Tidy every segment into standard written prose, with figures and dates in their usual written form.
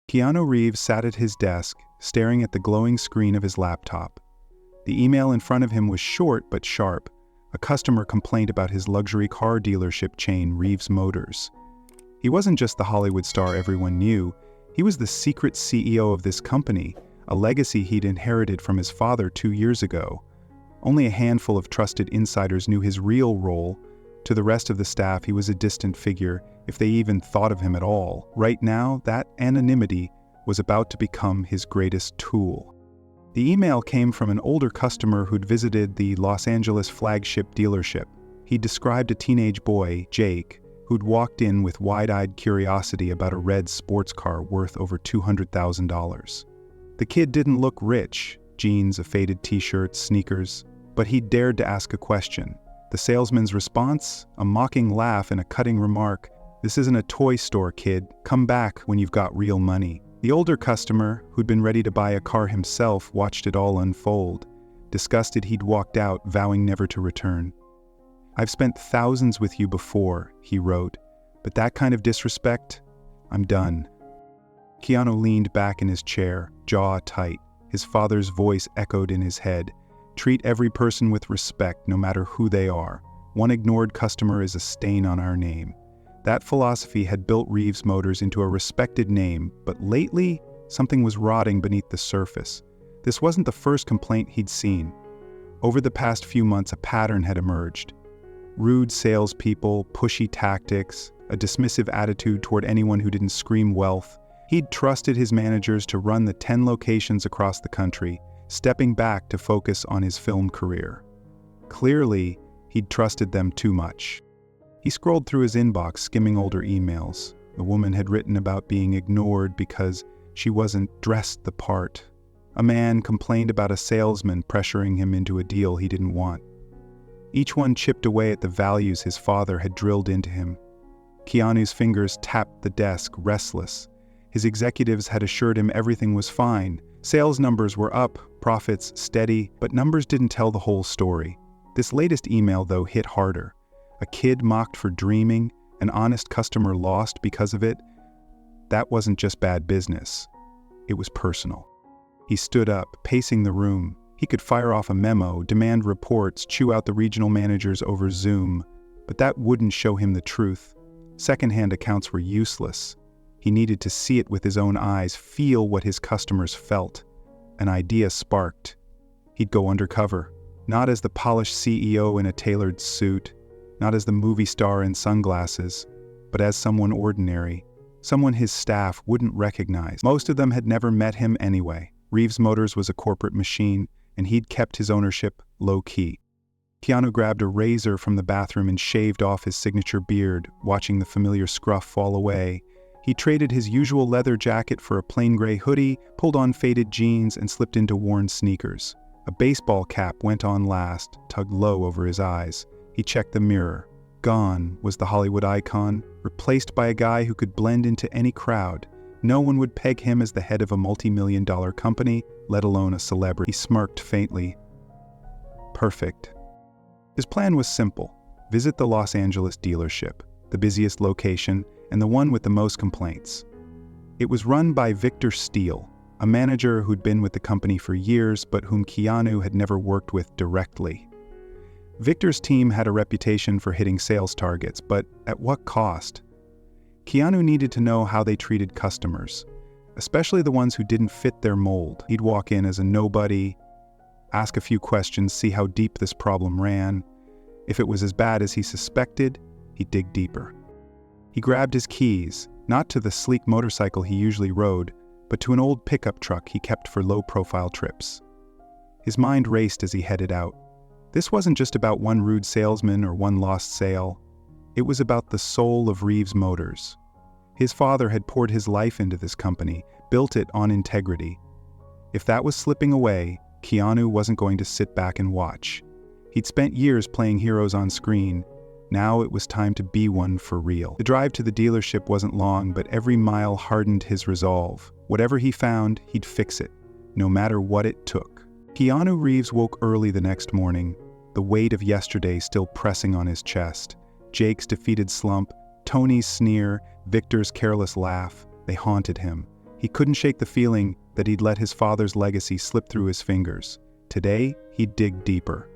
Keanu Reeves sat at his desk, staring at the glowing screen of his laptop. The email in front of him was short but sharp. A customer complained about his luxury car dealership chain, Reeves Motors. He wasn't just the Hollywood star everyone knew, he was the secret CEO of this company, a legacy he'd inherited from his father 2 years ago. Only a handful of trusted insiders knew his real role. To the rest of the staff, he was a distant figure, if they even thought of him at all. Right now, that anonymity was about to become his greatest tool. The email came from an older customer who'd visited the Los Angeles flagship dealership. He described a teenage boy, Jake, who'd walked in with wide-eyed curiosity about a red sports car worth over $200,000. The kid didn't look rich, jeans, a faded t-shirt, sneakers, but he dared to ask a question. The salesman's response? A mocking laugh and a cutting remark. "This isn't a toy store, kid. Come back when you've got real money." The older customer, who'd been ready to buy a car himself, watched it all unfold. Disgusted, he'd walked out, vowing never to return. "I've spent thousands with you before," he wrote, "but that kind of disrespect? I'm done." Keanu leaned back in his chair, jaw tight. His father's voice echoed in his head. "Treat every person with respect, no matter who they are. One ignored customer is a stain on our name." That philosophy had built Reeves Motors into a respected name, but lately, something was rotting beneath the surface. This wasn't the first complaint he'd seen. Over the past few months, a pattern had emerged. Rude salespeople, pushy tactics, a dismissive attitude toward anyone who didn't scream wealth. He'd trusted his managers to run the 10 locations across the country, stepping back to focus on his film career. Clearly, he'd trusted them too much. He scrolled through his inbox, skimming older emails. The woman had written about being ignored because she wasn't dressed the part. A man complained about a salesman pressuring him into a deal he didn't want. Each one chipped away at the values his father had drilled into him. Keanu's fingers tapped the desk, restless. His executives had assured him everything was fine. Sales numbers were up, profits steady, but numbers didn't tell the whole story. This latest email, though, hit harder. A kid mocked for dreaming, an honest customer lost because of it. That wasn't just bad business. It was personal. He stood up, pacing the room. He could fire off a memo, demand reports, chew out the regional managers over Zoom, but that wouldn't show him the truth. Second-hand accounts were useless. He needed to see it with his own eyes, feel what his customers felt. An idea sparked. He'd go undercover, not as the polished CEO in a tailored suit, not as the movie star in sunglasses, but as someone ordinary, someone his staff wouldn't recognize. Most of them had never met him anyway. Reeves Motors was a corporate machine, and he'd kept his ownership low-key. Keanu grabbed a razor from the bathroom and shaved off his signature beard, watching the familiar scruff fall away. He traded his usual leather jacket for a plain gray hoodie, pulled on faded jeans, and slipped into worn sneakers. A baseball cap went on last, tugged low over his eyes. He checked the mirror. Gone was the Hollywood icon, replaced by a guy who could blend into any crowd. No one would peg him as the head of a multi-million-dollar company, let alone a celebrity. He smirked faintly. Perfect. His plan was simple. Visit the Los Angeles dealership, the busiest location, and the one with the most complaints. It was run by Victor Steele, a manager who'd been with the company for years, but whom Keanu had never worked with directly. Victor's team had a reputation for hitting sales targets, but at what cost? Keanu needed to know how they treated customers, especially the ones who didn't fit their mold. He'd walk in as a nobody, ask a few questions, see how deep this problem ran. If it was as bad as he suspected, he'd dig deeper. He grabbed his keys, not to the sleek motorcycle he usually rode, but to an old pickup truck he kept for low-profile trips. His mind raced as he headed out. This wasn't just about one rude salesman or one lost sale. It was about the soul of Reeves Motors. His father had poured his life into this company, built it on integrity. If that was slipping away, Keanu wasn't going to sit back and watch. He'd spent years playing heroes on screen. Now it was time to be one for real. The drive to the dealership wasn't long, but every mile hardened his resolve. Whatever he found, he'd fix it, no matter what it took. Keanu Reeves woke early the next morning, the weight of yesterday still pressing on his chest. Jake's defeated slump, Tony's sneer, Victor's careless laugh, they haunted him. He couldn't shake the feeling that he'd let his father's legacy slip through his fingers. Today, he'd dig deeper.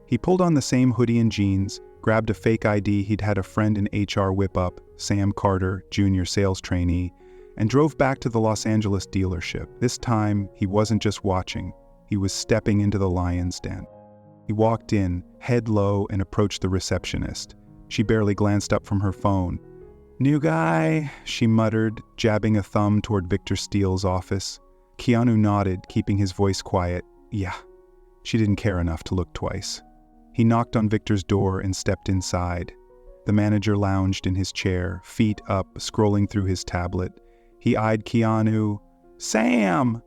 He pulled on the same hoodie and jeans, grabbed a fake ID he'd had a friend in HR whip up, Sam Carter, junior sales trainee, and drove back to the Los Angeles dealership. This time, he wasn't just watching, he was stepping into the lion's den. He walked in, head low, and approached the receptionist. She barely glanced up from her phone. "New guy," she muttered, jabbing a thumb toward Victor Steele's office. Keanu nodded, keeping his voice quiet. "Yeah." She didn't care enough to look twice. He knocked on Victor's door and stepped inside. The manager lounged in his chair, feet up, scrolling through his tablet. He eyed Keanu. "Sam!"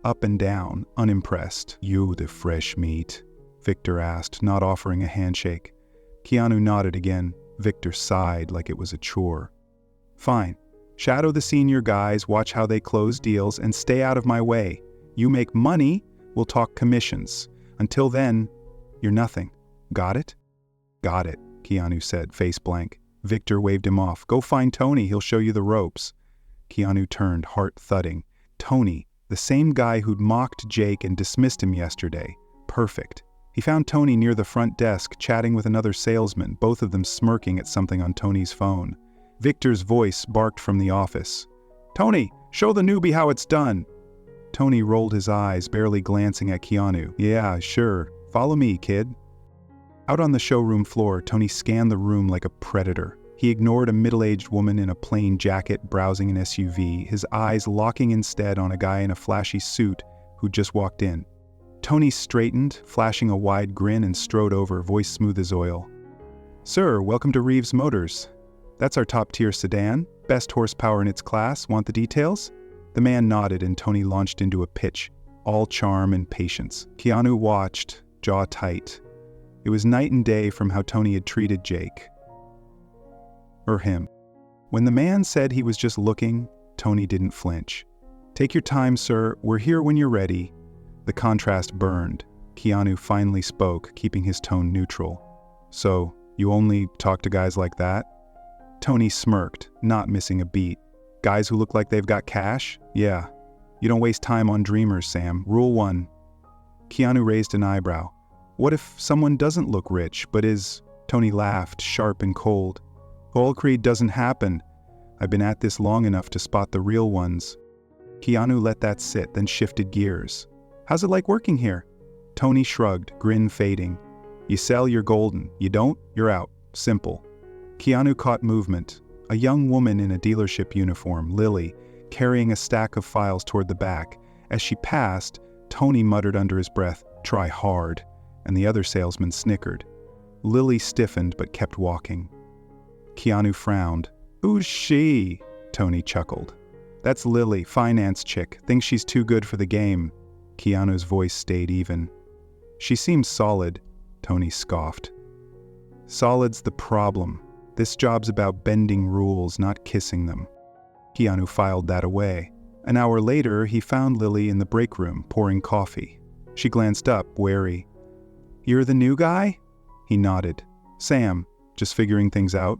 Up and down, unimpressed. "You the fresh meat?" Victor asked, not offering a handshake. Keanu nodded again. Victor sighed like it was a chore. "Fine. Shadow the senior guys, watch how they close deals, and stay out of my way. You make money, we'll talk commissions. Until then, you're nothing. Got it?" "Got it," Keanu said, face blank. Victor waved him off. "Go find Tony, he'll show you the ropes." Keanu turned, heart thudding. Tony, the same guy who'd mocked Jake and dismissed him yesterday. Perfect. He found Tony near the front desk, chatting with another salesman, both of them smirking at something on Tony's phone. Victor's voice barked from the office. "Tony, show the newbie how it's done." Tony rolled his eyes, barely glancing at Keanu. "Yeah, sure. Follow me, kid." Out on the showroom floor, Tony scanned the room like a predator. He ignored a middle-aged woman in a plain jacket browsing an SUV, his eyes locking instead on a guy in a flashy suit who'd just walked in. Tony straightened, flashing a wide grin, and strode over, voice smooth as oil. "Sir, welcome to Reeves Motors. That's our top-tier sedan, best horsepower in its class. Want the details?" The man nodded and Tony launched into a pitch, all charm and patience. Keanu watched, jaw tight. It was night and day from how Tony had treated Jake. Or him. When the man said he was just looking, Tony didn't flinch. "Take your time, sir. We're here when you're ready." The contrast burned. Keanu finally spoke, keeping his tone neutral. "So, you only talk to guys like that?" Tony smirked, not missing a beat. "Guys who look like they've got cash? Yeah. You don't waste time on dreamers, Sam. Rule 1. Keanu raised an eyebrow. "What if someone doesn't look rich, but is—" Tony laughed, sharp and cold. "All creed doesn't happen. I've been at this long enough to spot the real ones." Keanu let that sit, then shifted gears. "How's it like working here?" Tony shrugged, grin fading. "You sell, you're golden. You don't, you're out. Simple." Keanu caught movement. A young woman in a dealership uniform, Lily, carrying a stack of files toward the back. As she passed, Tony muttered under his breath, "Try hard," and the other salesman snickered. Lily stiffened but kept walking. Keanu frowned. "Who's she?" Tony chuckled. "That's Lily, finance chick. Thinks she's too good for the game." Keanu's voice stayed even. "She seems solid," Tony scoffed. "Solid's the problem. This job's about bending rules, not kissing them." Keanu filed that away. An hour later, he found Lily in the break room, pouring coffee. She glanced up, wary. "You're the new guy?" He nodded. "Sam, just figuring things out."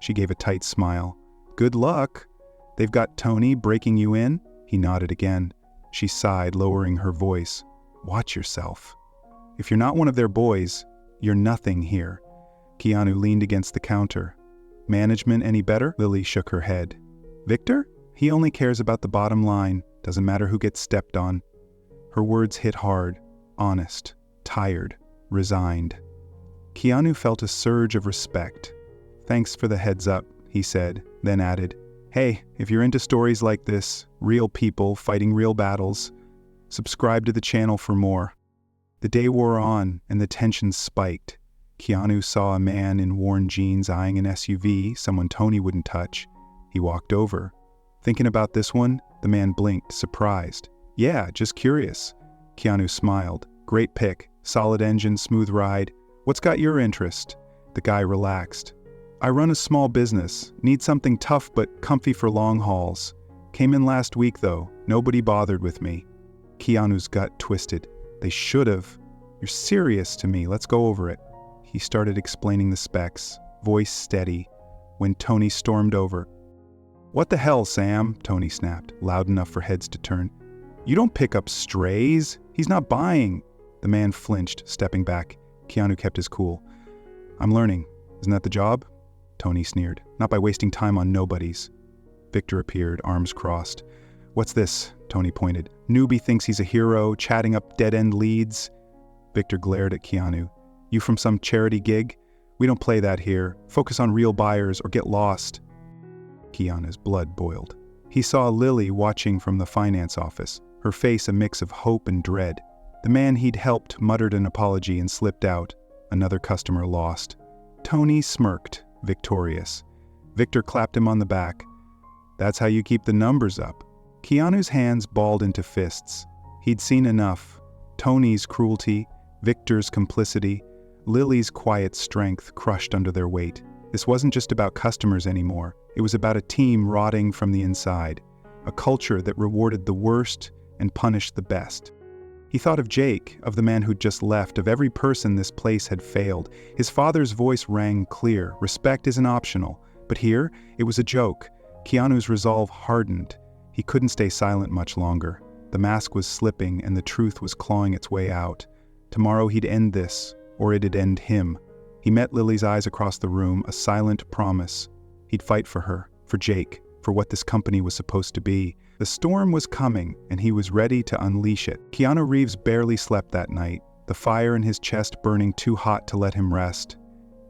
She gave a tight smile. "Good luck. They've got Tony breaking you in?" He nodded again. She sighed, lowering her voice. "Watch yourself. If you're not one of their boys, you're nothing here." Keanu leaned against the counter. "Management any better?" Lily shook her head. "Victor? He only cares about the bottom line. Doesn't matter who gets stepped on." Her words hit hard, honest, tired, resigned. Keanu felt a surge of respect. "Thanks for the heads up," he said, then added, "Hey, if you're into stories like this, real people fighting real battles, subscribe to the channel for more." The day wore on, and the tension spiked. Keanu saw a man in worn jeans eyeing an SUV, someone Tony wouldn't touch. He walked over. "Thinking about this one?" The man blinked, surprised. "Yeah, just curious." Keanu smiled. "Great pick. Solid engine, smooth ride. What's got your interest?" The guy relaxed. "I run a small business. Need something tough but comfy for long hauls. Came in last week though. Nobody bothered with me." Keanu's gut twisted. "They should've. You're serious to me. Let's go over it." He started explaining the specs, voice steady, when Tony stormed over. "What the hell, Sam?" Tony snapped, loud enough for heads to turn. "You don't pick up strays. He's not buying." The man flinched, stepping back. Keanu kept his cool. "I'm learning. Isn't that the job?" Tony sneered. "Not by wasting time on nobodies." Victor appeared, arms crossed. "What's this?" Tony pointed. "Newbie thinks he's a hero, chatting up dead-end leads." Victor glared at Keanu. "You from some charity gig? We don't play that here. Focus on real buyers or get lost." Keanu's blood boiled. He saw Lily watching from the finance office, her face a mix of hope and dread. The man he'd helped muttered an apology and slipped out. Another customer lost. Tony smirked, victorious. Victor clapped him on the back. "That's how you keep the numbers up." Keanu's hands balled into fists. He'd seen enough. Tony's cruelty, Victor's complicity, Lily's quiet strength crushed under their weight. This wasn't just about customers anymore. It was about a team rotting from the inside, a culture that rewarded the worst and punished the best. He thought of Jake, of the man who'd just left, of every person this place had failed. His father's voice rang clear. Respect isn't optional. But here, it was a joke. Keanu's resolve hardened. He couldn't stay silent much longer. The mask was slipping and the truth was clawing its way out. Tomorrow he'd end this, or it'd end him. He met Lily's eyes across the room, a silent promise. He'd fight for her, for Jake, for what this company was supposed to be. The storm was coming, and he was ready to unleash it. Keanu Reeves barely slept that night, the fire in his chest burning too hot to let him rest.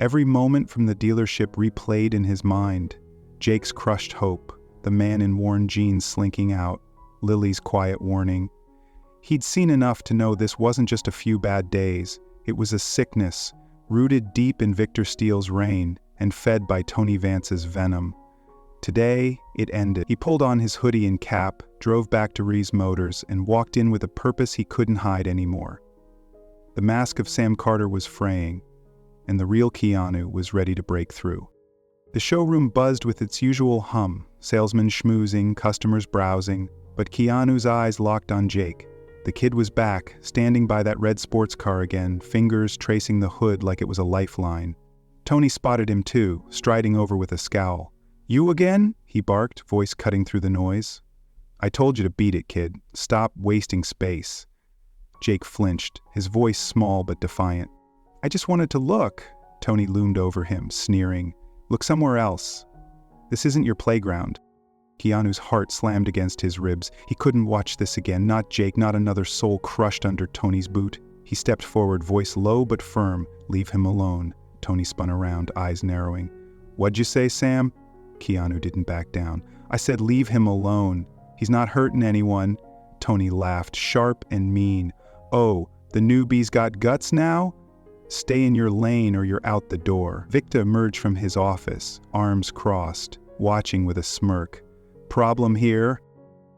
Every moment from the dealership replayed in his mind. Jake's crushed hope, the man in worn jeans slinking out, Lily's quiet warning. He'd seen enough to know this wasn't just a few bad days. It was a sickness, rooted deep in Victor Steele's reign and fed by Tony Vance's venom. Today, it ended. He pulled on his hoodie and cap, drove back to Reeves Motors, and walked in with a purpose he couldn't hide anymore. The mask of Sam Carter was fraying, and the real Keanu was ready to break through. The showroom buzzed with its usual hum, salesmen schmoozing, customers browsing, but Keanu's eyes locked on Jake. The kid was back, standing by that red sports car again, fingers tracing the hood like it was a lifeline. Tony spotted him too, striding over with a scowl. "You again?" he barked, voice cutting through the noise. "I told you to beat it, kid. Stop wasting space." Jake flinched, his voice small but defiant. "I just wanted to look." Tony loomed over him, sneering. "Look somewhere else. This isn't your playground." Keanu's heart slammed against his ribs. He couldn't watch this again, not Jake, not another soul crushed under Tony's boot. He stepped forward, voice low but firm. "Leave him alone." Tony spun around, eyes narrowing. "What'd you say, Sam?" Keanu didn't back down. "I said leave him alone. He's not hurting anyone." Tony laughed, sharp and mean. "Oh, the newbie's got guts now? Stay in your lane or you're out the door." Victor emerged from his office, arms crossed, watching with a smirk. "Problem here?"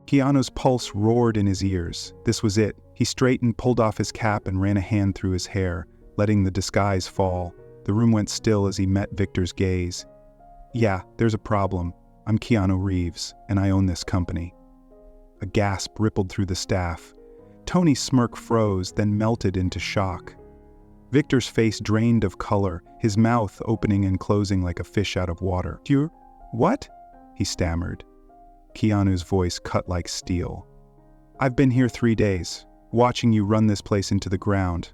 Keanu's pulse roared in his ears. This was it. He straightened, pulled off his cap, and ran a hand through his hair, letting the disguise fall. The room went still as he met Victor's gaze. "Yeah, there's a problem. I'm Keanu Reeves, and I own this company." A gasp rippled through the staff. Tony's smirk froze, then melted into shock. Victor's face drained of color, his mouth opening and closing like a fish out of water. "You're... what?" he stammered. Keanu's voice cut like steel. "I've been here 3 days, watching you run this place into the ground,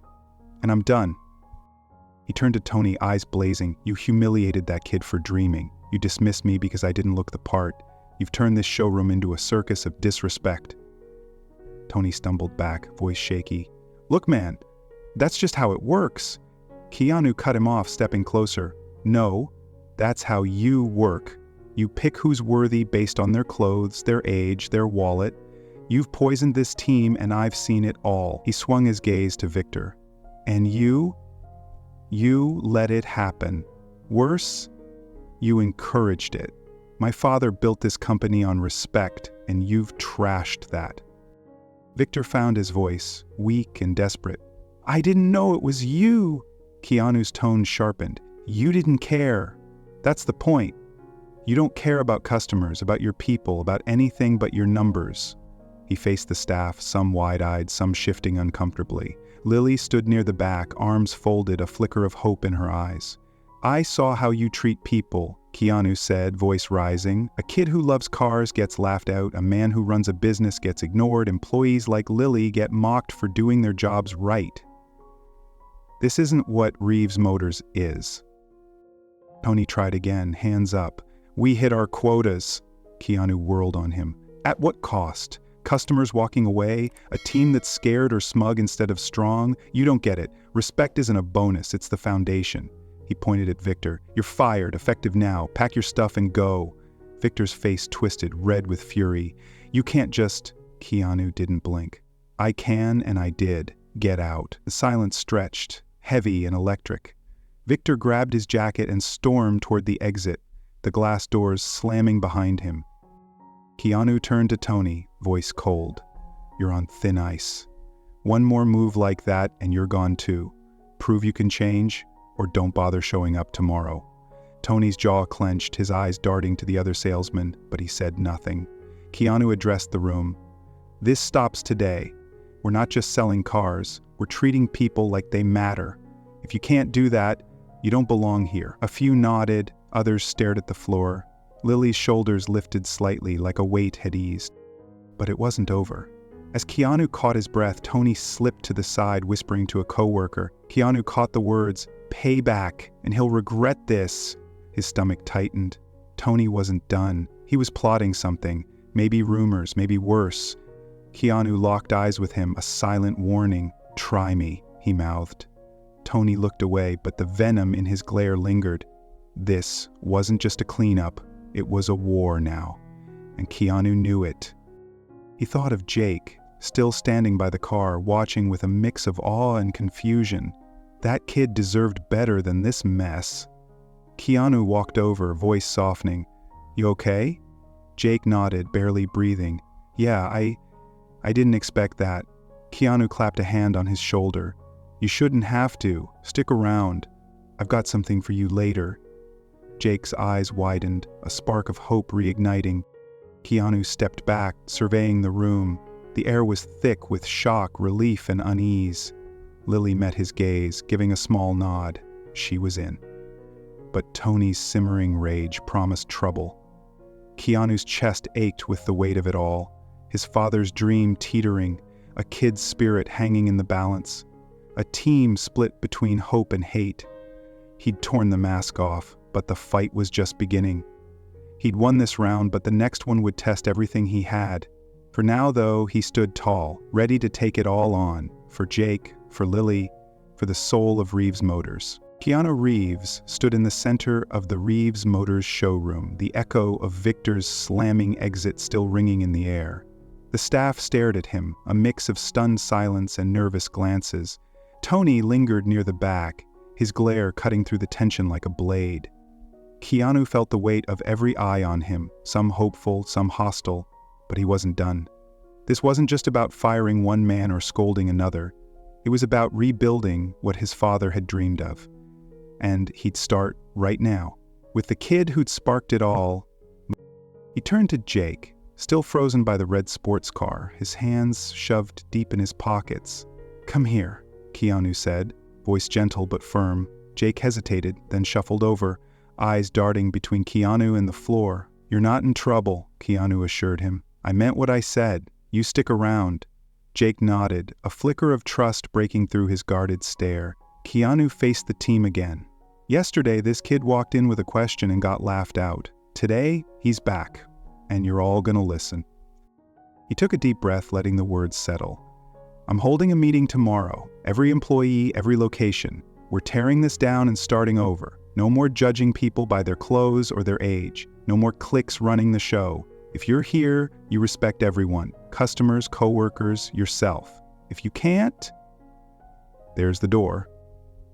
and I'm done." He turned to Tony, eyes blazing. "You humiliated that kid for dreaming. You dismissed me because I didn't look the part. You've turned this showroom into a circus of disrespect." Tony stumbled back, voice shaky. "Look, man, that's just how it works." Keanu cut him off, stepping closer. "No, that's how you work. You pick who's worthy based on their clothes, their age, their wallet. You've poisoned this team and I've seen it all." He swung his gaze to Victor. "And you let it happen. Worse, you encouraged it. My father built this company on respect, and you've trashed that." Victor found his voice, weak and desperate. "I didn't know it was you." Keanu's tone sharpened. "You didn't care. That's the point. You don't care about customers, about your people, about anything but your numbers." He faced the staff, some wide-eyed, some shifting uncomfortably. Lily stood near the back, arms folded, a flicker of hope in her eyes. "I saw how you treat people. Keanu said, voice rising. A kid who loves cars gets laughed out, a man who runs a business gets ignored, employees like Lily get mocked for doing their jobs right. This isn't what Reeves Motors is. Tony tried again, hands up. We hit our quotas. Keanu whirled on him. At what cost? Customers walking away? A team that's scared or smug instead of strong? You don't get it. Respect isn't a bonus, it's the foundation. He pointed at Victor. You're fired, effective now. Pack your stuff and go. Victor's face twisted, red with fury. You can't just... Keanu didn't blink. I can, and I did. Get out. The silence stretched, heavy and electric. Victor grabbed his jacket and stormed toward the exit, the glass doors slamming behind him. Keanu turned to Tony, voice cold. You're on thin ice. One more move like that and you're gone too. Prove you can change, or don't bother showing up tomorrow. Tony's jaw clenched, his eyes darting to the other salesman, but he said nothing. Keanu addressed the room. This stops today. We're not just selling cars, we're treating people like they matter. If you can't do that, you don't belong here. A few nodded, others stared at the floor. Lily's shoulders lifted slightly, like a weight had eased. But it wasn't over. As Keanu caught his breath, Tony slipped to the side, whispering to a coworker. Keanu caught the words, payback, and he'll regret this. His stomach tightened. Tony wasn't done. He was plotting something. Maybe rumors, maybe worse. Keanu locked eyes with him, a silent warning. Try me, he mouthed. Tony looked away, but the venom in his glare lingered. This wasn't just a cleanup, it was a war now. And Keanu knew it. He thought of Jake, still standing by the car, watching with a mix of awe and confusion. That kid deserved better than this mess. Keanu walked over, voice softening. You okay? Jake nodded, barely breathing. Yeah, I didn't expect that. Keanu clapped a hand on his shoulder. You shouldn't have to. Stick around. I've got something for you later. Jake's eyes widened, a spark of hope reigniting. Keanu stepped back, surveying the room. The air was thick with shock, relief, and unease. Lily met his gaze, giving a small nod. She was in. But Tony's simmering rage promised trouble. Keanu's chest ached with the weight of it all, his father's dream teetering, a kid's spirit hanging in the balance, a team split between hope and hate. He'd torn the mask off, but the fight was just beginning. He'd won this round, but the next one would test everything he had. For now, though, he stood tall, ready to take it all on, for Jake, for Lily, for the soul of Reeves Motors. Keanu Reeves stood in the center of the Reeves Motors showroom, the echo of Victor's slamming exit still ringing in the air. The staff stared at him, a mix of stunned silence and nervous glances. Tony lingered near the back, his glare cutting through the tension like a blade. Keanu felt the weight of every eye on him, some hopeful, some hostile, but he wasn't done. This wasn't just about firing one man or scolding another. It was about rebuilding what his father had dreamed of. And he'd start right now, with the kid who'd sparked it all. He turned to Jake, still frozen by the red sports car, his hands shoved deep in his pockets. Come here, Keanu said, voice gentle but firm. Jake hesitated, then shuffled over, eyes darting between Keanu and the floor. You're not in trouble, Keanu assured him. I meant what I said. You stick around. Jake nodded, a flicker of trust breaking through his guarded stare. Keanu faced the team again. Yesterday, this kid walked in with a question and got laughed out. Today, he's back, and you're all gonna listen. He took a deep breath, letting the words settle. I'm holding a meeting tomorrow. Every employee, every location. We're tearing this down and starting over. No more judging people by their clothes or their age. No more cliques running the show. If you're here, you respect everyone. Customers, coworkers, yourself. If you can't, there's the door.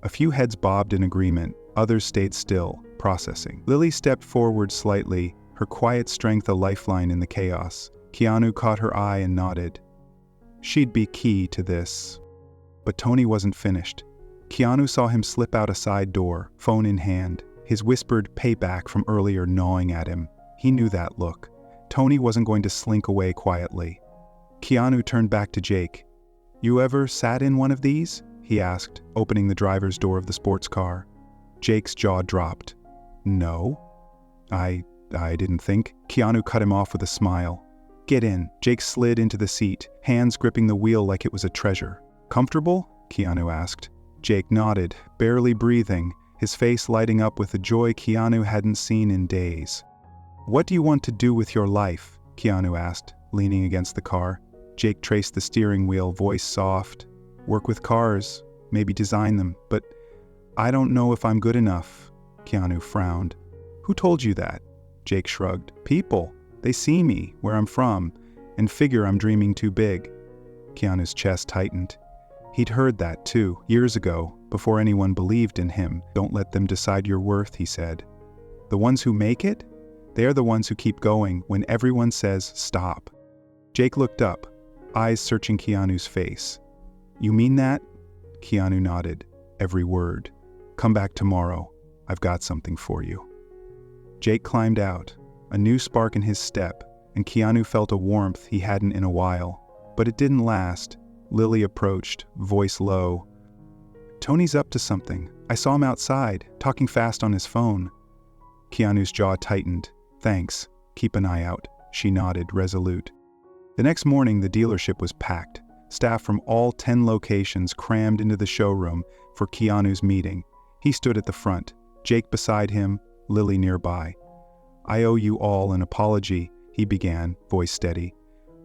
A few heads bobbed in agreement, others stayed still, processing. Lily stepped forward slightly, her quiet strength a lifeline in the chaos. Keanu caught her eye and nodded. She'd be key to this. But Tony wasn't finished. Keanu saw him slip out a side door, phone in hand, his whispered payback from earlier gnawing at him. He knew that look. Tony wasn't going to slink away quietly. Keanu turned back to Jake. You ever sat in one of these? He asked, opening the driver's door of the sports car. Jake's jaw dropped. No. I didn't think. Keanu cut him off with a smile. Get in. Jake slid into the seat, hands gripping the wheel like it was a treasure. Comfortable? Keanu asked. Jake nodded, barely breathing, his face lighting up with the joy Keanu hadn't seen in days. What do you want to do with your life? Keanu asked, leaning against the car. Jake traced the steering wheel, voice soft. Work with cars, maybe design them, but I don't know if I'm good enough. Keanu frowned. Who told you that? Jake shrugged. People. They see me, where I'm from, and figure I'm dreaming too big. Keanu's chest tightened. He'd heard that too, years ago, before anyone believed in him. Don't let them decide your worth, he said. The ones who make it? They're the ones who keep going when everyone says stop. Jake looked up, eyes searching Keanu's face. You mean that? Keanu nodded, every word. Come back tomorrow. I've got something for you. Jake climbed out, a new spark in his step, and Keanu felt a warmth he hadn't in a while. But it didn't last. Lily approached, voice low. Tony's up to something. I saw him outside, talking fast on his phone. Keanu's jaw tightened. Thanks. Keep an eye out. She nodded, resolute. The next morning, the dealership was packed. Staff from all 10 locations crammed into the showroom for Keanu's meeting. He stood at the front, Jake beside him, Lily nearby. I owe you all an apology, he began, voice steady.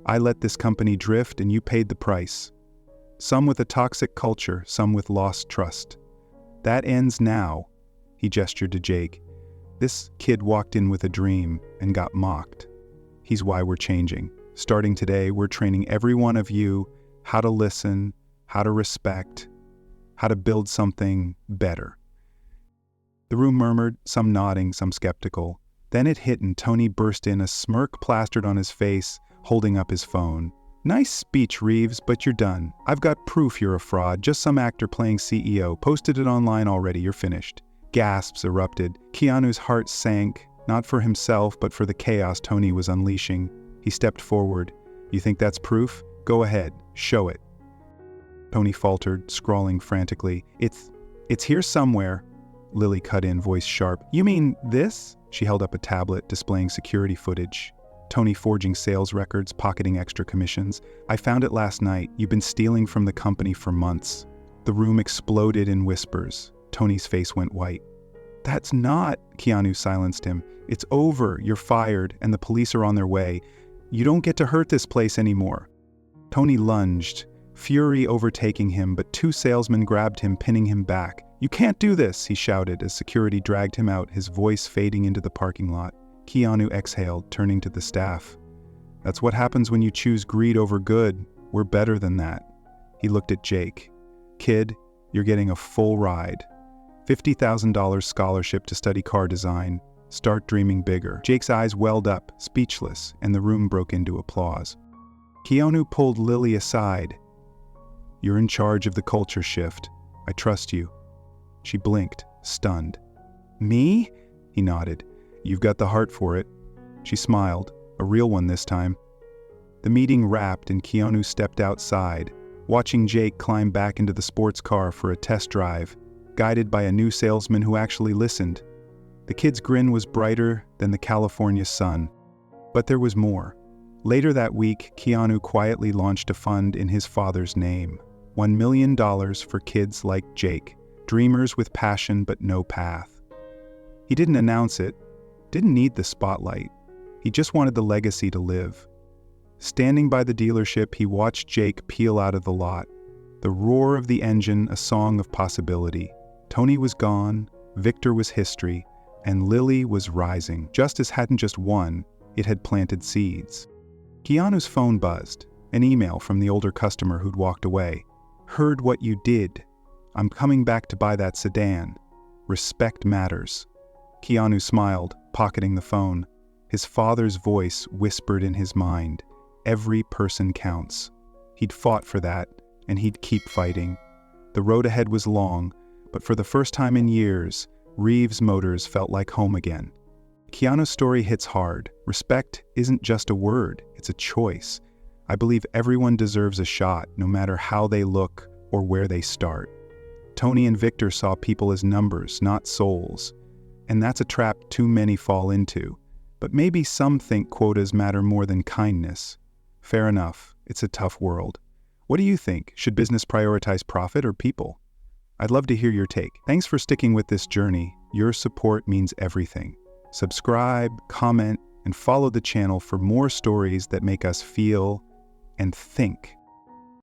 I let this company drift and you paid the price. Some with a toxic culture, some with lost trust. That ends now, he gestured to Jake. This kid walked in with a dream and got mocked. He's why we're changing. Starting today, we're training every one of you how to listen, how to respect, how to build something better. The room murmured, some nodding, some skeptical. Then it hit and Tony burst in, a smirk plastered on his face, holding up his phone. Nice speech, Reeves, but you're done. I've got proof you're a fraud, just some actor playing CEO. Posted it online already, you're finished. Gasps erupted. Keanu's heart sank, not for himself, but for the chaos Tony was unleashing. He stepped forward. You think that's proof? Go ahead, show it. Tony faltered, scrawling frantically. It's here somewhere. Lily cut in, voice sharp. You mean this? She held up a tablet, displaying security footage. Tony forging sales records, pocketing extra commissions. I found it last night. You've been stealing from the company for months. The room exploded in whispers. Tony's face went white. That's not, Keanu silenced him. It's over, you're fired, and the police are on their way. You don't get to hurt this place anymore. Tony lunged, fury overtaking him, but 2 salesmen grabbed him, pinning him back. You can't do this, he shouted as security dragged him out, his voice fading into the parking lot. Keanu exhaled, turning to the staff. That's what happens when you choose greed over good. We're better than that. He looked at Jake. Kid, you're getting a full ride. $50,000 scholarship to study car design. Start dreaming bigger. Jake's eyes welled up, speechless, and the room broke into applause. Keanu pulled Lily aside. You're in charge of the culture shift. I trust you. She blinked, stunned. Me? He nodded. You've got the heart for it. She smiled, a real one this time. The meeting wrapped and Keanu stepped outside, watching Jake climb back into the sports car for a test drive, guided by a new salesman who actually listened. The kid's grin was brighter than the California sun. But there was more. Later that week, Keanu quietly launched a fund in his father's name. $1 million for kids like Jake, dreamers with passion but no path. He didn't announce it, didn't need the spotlight. He just wanted the legacy to live. Standing by the dealership, he watched Jake peel out of the lot. The roar of the engine, a song of possibility. Tony was gone, Victor was history, and Lily was rising. Justice hadn't just won, it had planted seeds. Keanu's phone buzzed, an email from the older customer who'd walked away. Heard what you did. I'm coming back to buy that sedan. Respect matters. Keanu smiled, pocketing the phone. His father's voice whispered in his mind. Every person counts. He'd fought for that, and he'd keep fighting. The road ahead was long, but for the first time in years, Reeves Motors felt like home again. Keanu's story hits hard. Respect isn't just a word, it's a choice. I believe everyone deserves a shot, no matter how they look or where they start. Tony and Victor saw people as numbers, not souls. And that's a trap too many fall into. But maybe some think quotas matter more than kindness. Fair enough, it's a tough world. What do you think? Should business prioritize profit or people? I'd love to hear your take. Thanks for sticking with this journey. Your support means everything. Subscribe, comment, and follow the channel for more stories that make us feel and think.